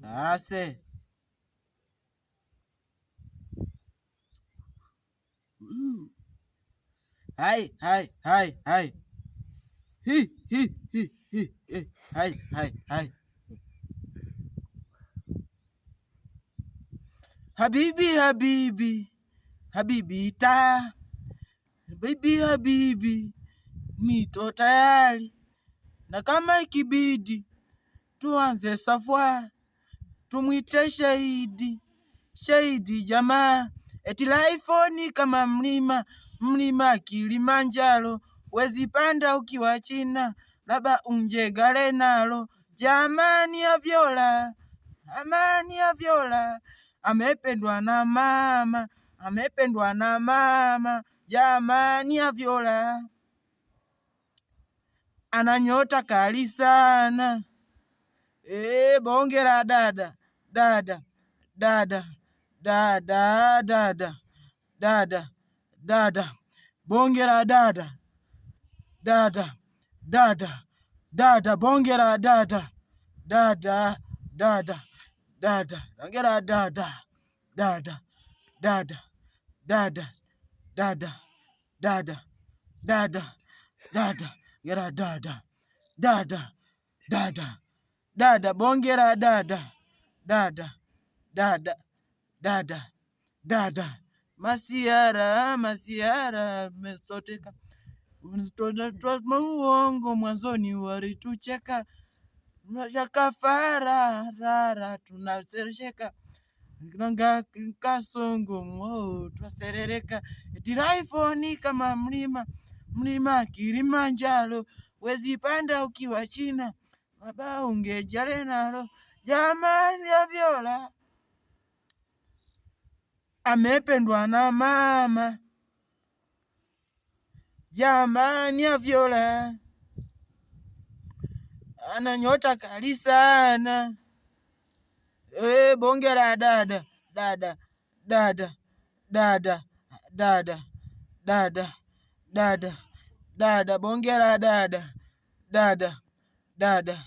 Ase. Hai. Hi. Hai. Habibi ta. Habibi, nito tayari, na kama ikibidi tuanze safari, tumwite shahidi jamaa. Eti life ni kama mlima Kilimanjaro, wezi panda ukiwa China, laba unje gale nalo. Jamani ya Viola, amani ya Viola, amependwa na mama, jamani ya Viola, ananyota kali sana. Bongera dada, bongera dada, bongera dada, bongera dada, bongera dada. Masiara mestoteka uongo, mwanzoni walitucheka, kafara rara tunaseresheka, nanga kasongo twaserereka. Eti life ni kama mlima Kilimanjaro, wezi panda ukiwa China, baba ungejale nalo. Jamani ya Viola, amependwa na mama, jamani ya Viola, ananyota kali sana. Bongera dada, bongera dada.